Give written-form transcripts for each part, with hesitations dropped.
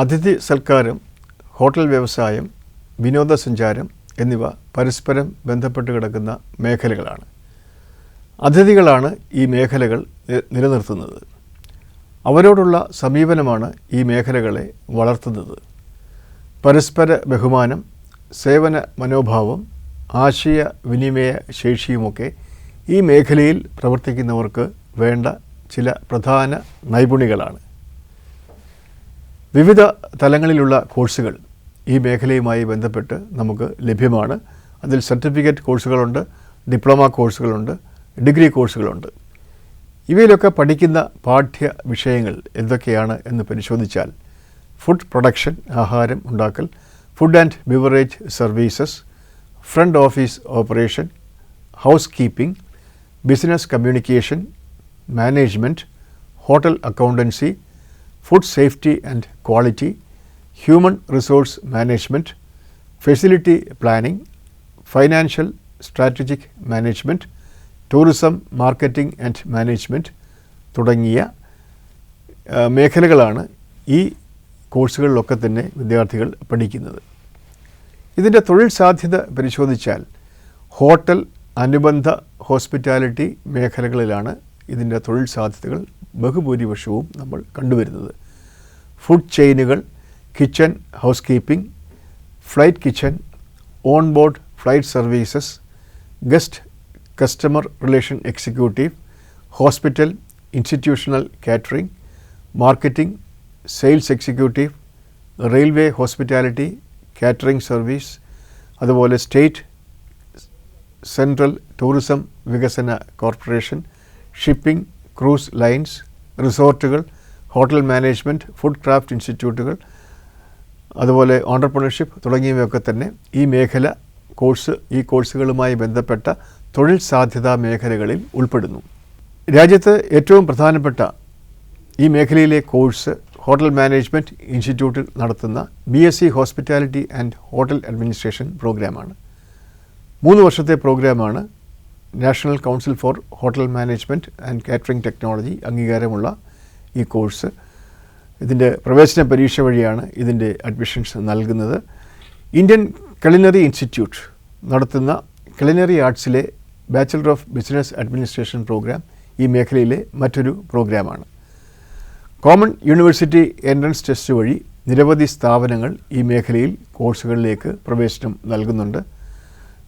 അതിഥി സൽക്കാരം, ഹോട്ടൽ വ്യവസായം, വിനോദസഞ്ചാരം എന്നിവ പരസ്പരം ബന്ധപ്പെട്ട് കിടക്കുന്ന മേഖലകളാണ്. അതിഥികളാണ് ഈ മേഖലകൾ നിലനിർത്തുന്നത്. അവരോടുള്ള സമീപനമാണ് ഈ മേഖലകളെ വളർത്തുന്നത്. പരസ്പര ബഹുമാനം, സേവന മനോഭാവം, ആശയവിനിമയ ശേഷിയുമൊക്കെ ഈ മേഖലയിൽ പ്രവർത്തിക്കുന്നവർക്ക് വേണ്ട ചില പ്രധാന നൈപുണികളാണ്. വിവിധ തലങ്ങളിലുള്ള കോഴ്സുകൾ ഈ മേഖലയുമായി ബന്ധപ്പെട്ട് നമുക്ക് ലഭ്യമാണ്. അതിൽ സർട്ടിഫിക്കറ്റ് കോഴ്സുകളുണ്ട്, ഡിപ്ലോമ കോഴ്സുകളുണ്ട്, ഡിഗ്രി കോഴ്സുകളുണ്ട്. ഇവയിലൊക്കെ പഠിക്കുന്ന പാഠ്യ വിഷയങ്ങൾ എന്തൊക്കെയാണ് എന്ന് പരിശോധിച്ചാൽ ഫുഡ് പ്രൊഡക്ഷൻ, ആഹാരം ഉണ്ടാക്കൽ, food and beverage services, front office operation, housekeeping, business communication, management, hotel accountancy, food safety and quality, human resource management, facility planning, financial strategic management, tourism marketing and management തുടങ്ങിയ മേഖലകളാണ് ഈ കോഴ്സുകളിലൊക്കെ തന്നെ വിദ്യാർത്ഥികൾ പഠിക്കുന്നത്. ഇതിൻ്റെ തൊഴിൽ സാധ്യത പരിശോധിച്ചാൽ ഹോട്ടൽ, അനുബന്ധ ഹോസ്പിറ്റാലിറ്റി മേഖലകളിലാണ് ഇതിൻ്റെ തൊഴിൽ സാധ്യതകൾ ബഹുഭൂരിപക്ഷവും നമ്മൾ കണ്ടുവരുന്നത്. ഫുഡ് ചെയിനുകൾ, kitchen housekeeping, flight kitchen, on board flight services, guest customer relation executive, hospital institutional catering, marketing, sales executive, railway hospitality catering service, അതുപോലെ സ്റ്റേറ്റ് സെൻട്രൽ ടൂറിസം വികസന കോർപ്പറേഷൻ, ഷിപ്പിംഗ്, ക്രൂസ് ലൈൻസ്, റിസോർട്ടുകൾ, hotel management, food craft ഇൻസ്റ്റിറ്റ്യൂട്ടുകൾ, അതുപോലെ entrepreneurship തുടങ്ങിയവയൊക്കെ തന്നെ ഈ കോഴ്സുകളുമായി ബന്ധപ്പെട്ട തൊഴിൽ സാധ്യതാ മേഖലകളിൽ ഉൾപ്പെടുന്നു. രാജ്യത്ത് ഏറ്റവും പ്രധാനപ്പെട്ട ഈ മേഖലയിലെ കോഴ്സ് ഹോട്ടൽ മാനേജ്മെൻറ്റ് ഇൻസ്റ്റിറ്റ്യൂട്ടിൽ നടത്തുന്ന BSc hospitality and hotel administration പ്രോഗ്രാമാണ്. 3 വർഷത്തെ പ്രോഗ്രാമാണ്. National Council for Hotel management and catering Technology അംഗീകാരമുള്ള ഈ കോഴ്സ്. ഇതിൻ്റെ പ്രവേശന പരീക്ഷ വഴിയാണ് ഇതിൻ്റെ അഡ്മിഷൻസ് നൽകുന്നത്. ഇന്ത്യൻ കുലിനറി ഇൻസ്റ്റിറ്റ്യൂട്ട് നടത്തുന്ന കുലിനറി ആർട്സിലെ bachelor of business administration programme ഈ മേഖലയിലെ മറ്റൊരു പ്രോഗ്രാമാണ്. കോമൺ യൂണിവേഴ്സിറ്റി എൻട്രൻസ് ടെസ്റ്റ് വഴി നിരവധി സ്ഥാപനങ്ങൾ ഈ മേഖലയിൽ കോഴ്സുകളിലേക്ക് പ്രവേശനം നൽകുന്നുണ്ട്.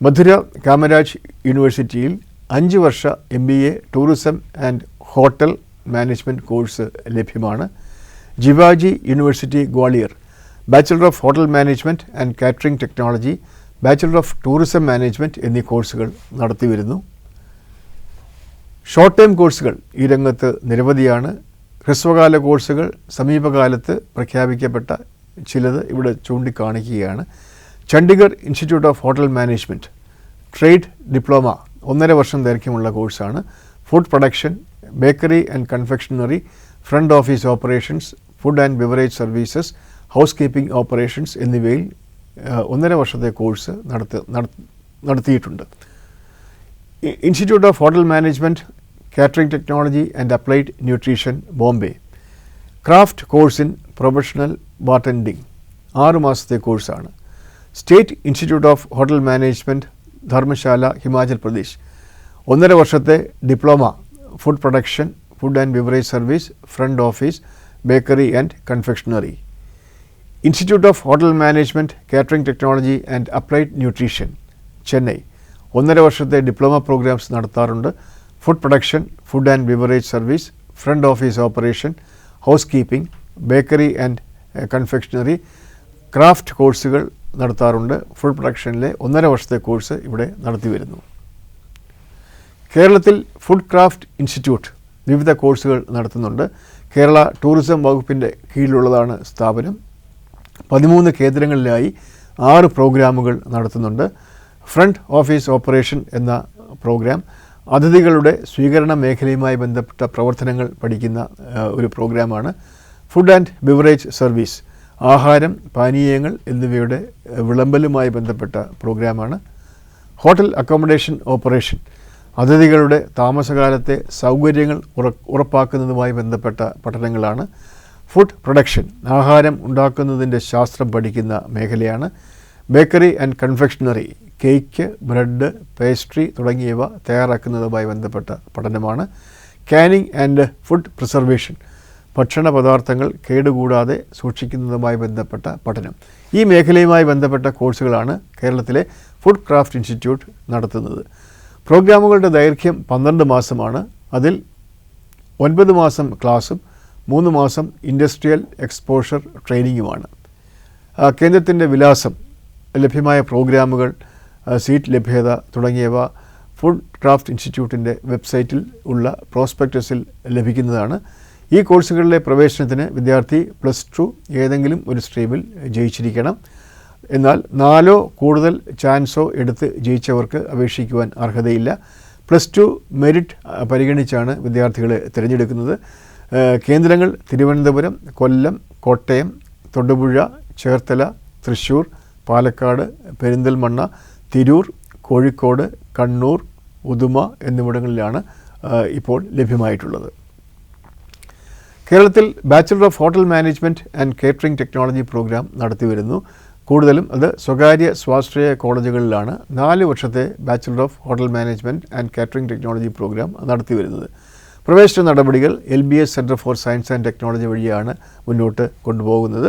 മധുര കാമരാജ് യൂണിവേഴ്സിറ്റിയിൽ 5 വർഷ MBA tourism and hotel management course ലഭ്യമാണ്. Jiwaji university Gwalior bachelor of hotel management and catering technology, bachelor of tourism management എന്നീ കോഴ്സുകൾ നടത്തിവരുന്നു. ഷോർട്ട് ടേം കോഴ്സുകൾ ഈ രംഗത്ത് നിരവധിയാണ്. ഹ്രസ്വകാല കോഴ്സുകൾ സമീപകാലത്ത് പ്രഖ്യാപിക്കപ്പെട്ട ചിലത് ഇവിടെ ചൂണ്ടിക്കാണിക്കുകയാണ്. Chandigarh institute of hotel management trade diploma 1.5 വർഷം ദൈർഘ്യമുള്ള കോഴ്സാണ്. Food production, bakery and confectionery, front office operations, food and beverage services, housekeeping operations എന്നിവയിൽ 1.5 വർഷത്തെ കോഴ്സ് നടത്തിയിട്ടുണ്ട്. Institute of hotel management, catering technology and applied nutrition, Bombay. Craft course in professional bartending 6 മാസത്തെ കോഴ്സാണ്. State institute of hotel management, Dharamshala, Himachal Pradesh 1.5 വർഷത്തെ diploma food production, food and beverage service, front office, bakery and confectionery. Institute of hotel management, catering technology and applied nutrition, Chennai 1.5 വർഷത്തെ diploma programmes നടത്താറുണ്ട്. Food production, food and beverage service, front office operation, housekeeping, bakery and confectionery, craft കോഴ്സുകൾ നടത്താറുണ്ട്. Food പ്രൊഡക്ഷനിലെ 1.5 വർഷത്തെ course ഇവിടെ നടത്തിവരുന്നു. കേരളത്തിൽ food craft institute വിവിധ കോഴ്സുകൾ നടത്തുന്നുണ്ട്. കേരള ടൂറിസം വകുപ്പിൻ്റെ കീഴിലുള്ളതാണ് സ്ഥാപനം. 13 കേന്ദ്രങ്ങളിലായി 6 പ്രോഗ്രാമുകൾ നടത്തുന്നുണ്ട്. ഫ്രണ്ട് ഓഫീസ് ഓപ്പറേഷൻ എന്ന പ്രോഗ്രാം അതിഥികളുടെ സ്വീകരണ മേഖലയുമായി ബന്ധപ്പെട്ട പ്രവർത്തനങ്ങൾ പഠിക്കുന്ന ഒരു പ്രോഗ്രാമാണ്. ഫുഡ് ആൻഡ് ബിവറേജ് സർവീസ്, ആഹാരം, പാനീയങ്ങൾ എന്നിവയുടെ വിളമ്പലുമായി ബന്ധപ്പെട്ട പ്രോഗ്രാമാണ്. ഹോട്ടൽ അക്കോമഡേഷൻ ഓപ്പറേഷൻ, അതിഥികളുടെ താമസകാലത്തെ സൗകര്യങ്ങൾ ഉറപ്പാക്കുന്നതുമായി ബന്ധപ്പെട്ട പഠനങ്ങളാണ്. ഫുഡ് പ്രൊഡക്ഷൻ, ആഹാരം ഉണ്ടാക്കുന്നതിൻ്റെ ശാസ്ത്രം പഠിക്കുന്ന മേഖലയാണ്. Bakery and confectionery, cake, bread, pastry തുടങ്ങിയവ തയ്യാറാക്കുന്നതുമായി ബന്ധപ്പെട്ട പഠനമാണ്. കാനിങ് ആൻഡ് ഫുഡ് പ്രിസർവേഷൻ, ഭക്ഷണ പദാർത്ഥങ്ങൾ കേടുകൂടാതെ സൂക്ഷിക്കുന്നതുമായി ബന്ധപ്പെട്ട പഠനം. ഈ മേഖലയുമായി ബന്ധപ്പെട്ട കോഴ്സുകളാണ് കേരളത്തിലെ ഫുഡ് ക്രാഫ്റ്റ് ഇൻസ്റ്റിറ്റ്യൂട്ട് നടത്തുന്നത്. പ്രോഗ്രാമുകളുടെ ദൈർഘ്യം 12 മാസമാണ്. അതിൽ 9 മാസം ക്ലാസും 3 മാസം ഇൻഡസ്ട്രിയൽ എക്സ്പോഷർ ട്രെയിനിങ്ങുമാണ്. കേന്ദ്രത്തിൻ്റെ വിലാസം, ലഭ്യമായ പ്രോഗ്രാമുകൾ, സീറ്റ് ലഭ്യത തുടങ്ങിയവ ഫുഡ് ക്രാഫ്റ്റ് ഇൻസ്റ്റിറ്റ്യൂട്ടിൻ്റെ വെബ്സൈറ്റിൽ ഉള്ള പ്രോസ്പെക്ടസിൽ ലഭിക്കുന്നതാണ്. ഈ കോഴ്സുകളിലെ പ്രവേശനത്തിന് വിദ്യാർത്ഥി +2 ഏതെങ്കിലും ഒരു സ്ട്രീമിൽ ജയിച്ചിരിക്കണം. എന്നാൽ 4 കൂടുതൽ ചാൻസോ എടുത്ത് ജയിച്ചവർക്ക് അപേക്ഷിക്കുവാൻ അർഹതയില്ല. +2 മെറിറ്റ് പരിഗണിച്ചാണ് വിദ്യാർത്ഥികളെ തിരഞ്ഞെടുക്കുന്നത്. കേന്ദ്രങ്ങൾ തിരുവനന്തപുരം, കൊല്ലം, കോട്ടയം, തൊടുപുഴ, ചേർത്തല, തൃശ്ശൂർ, പാലക്കാട്, പെരിന്തൽമണ്ണ, തിരൂർ, കോഴിക്കോട്, കണ്ണൂർ, ഉദുമ എന്നിവിടങ്ങളിലാണ് ഇപ്പോൾ ലഭ്യമായിട്ടുള്ളത്. കേരളത്തിൽ bachelor of hotel management and catering technology programme നടത്തിവരുന്നു. കൂടുതലും അത് സ്വകാര്യ സ്വാശ്രയ കോളേജുകളിലാണ് 4 വർഷത്തെ bachelor of hotel management and catering technology programme നടത്തിവരുന്നത്. പ്രവേശന നടപടികൾ LBS centre for science and technology വഴിയാണ് മുന്നോട്ട് കൊണ്ടുപോകുന്നത്.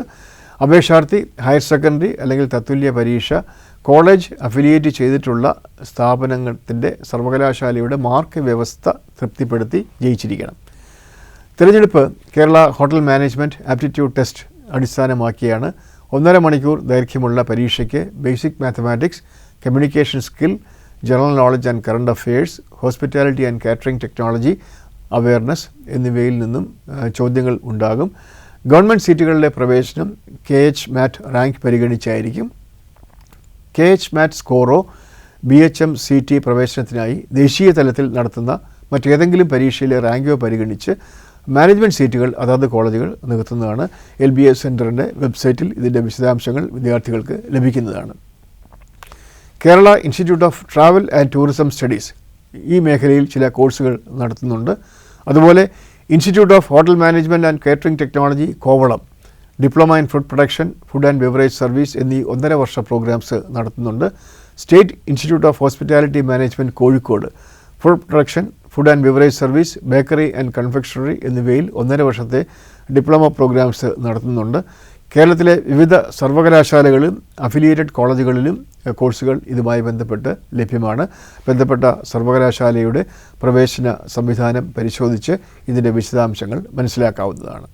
അപേക്ഷാർത്ഥി ഹയർ സെക്കൻഡറി അല്ലെങ്കിൽ തത്തുല്യ പരീക്ഷ കോളേജ് അഫിലിയേറ്റ് ചെയ്തിട്ടുള്ള സ്ഥാപനത്തിൻ്റെ സർവകലാശാലയുടെ മാർക്ക് വ്യവസ്ഥ തൃപ്തിപ്പെടുത്തി ജയിച്ചിരിക്കണം. തിരഞ്ഞെടുപ്പ് Kerala hotel management aptitude test അടിസ്ഥാനമാക്കിയാണ്. 1.5 മണിക്കൂർ ദൈർഘ്യമുള്ള പരീക്ഷയ്ക്ക് basic mathematics, communication skill, general knowledge and current affairs, hospitality and catering technology, awareness എന്നിവയിൽ നിന്നും ചോദ്യങ്ങൾ ഉണ്ടാകും. ഗവൺമെൻറ് സീറ്റുകളിലെ പ്രവേശനം KH മാറ്റ് റാങ്ക് പരിഗണിച്ചായിരിക്കും. KH മാറ്റ് സ്കോറോ BHM CT പ്രവേശനത്തിനായി ദേശീയ തലത്തിൽ നടത്തുന്ന മറ്റേതെങ്കിലും പരീക്ഷയിലെ റാങ്കോ പരിഗണിച്ച് മാനേജ്മെൻറ്റ് സീറ്റുകൾ അതാത് കോളേജുകൾ നികത്തുന്നതാണ്. LBS സെൻറ്ററിൻ്റെ വെബ്സൈറ്റിൽ ഇതിൻ്റെ വിശദാംശങ്ങൾ വിദ്യാർത്ഥികൾക്ക് ലഭിക്കുന്നതാണ്. Kerala institute of travel and tourism studies ഈ മേഖലയിൽ ചില കോഴ്സുകൾ നടത്തുന്നുണ്ട്. അതുപോലെ institute of hotel management and catering technology Kovalam, diploma in food production, food and beverage service എന്നീ 1.5 വർഷ പ്രോഗ്രാംസ് നടത്തുന്നുണ്ട്. State institute of hospitality management Kozhikode food production, food and beverage service, bakery and confectionery എന്നിവയിൽ 1.5 വർഷത്തെ ഡിപ്ലോമ പ്രോഗ്രാംസ് നടത്തുന്നുണ്ട്. കേരളത്തിലെ വിവിധ സർവകലാശാലകളിലും affiliated കോളേജുകളിലും കോഴ്സുകൾ ഇതുമായി ബന്ധപ്പെട്ട് ലഭ്യമാണ്. ബന്ധപ്പെട്ട സർവകലാശാലയുടെ പ്രവേശന സംവിധാനം പരിശോധിച്ച് ഇതിൻ്റെ വിശദാംശങ്ങൾ മനസ്സിലാക്കാവുന്നതാണ്.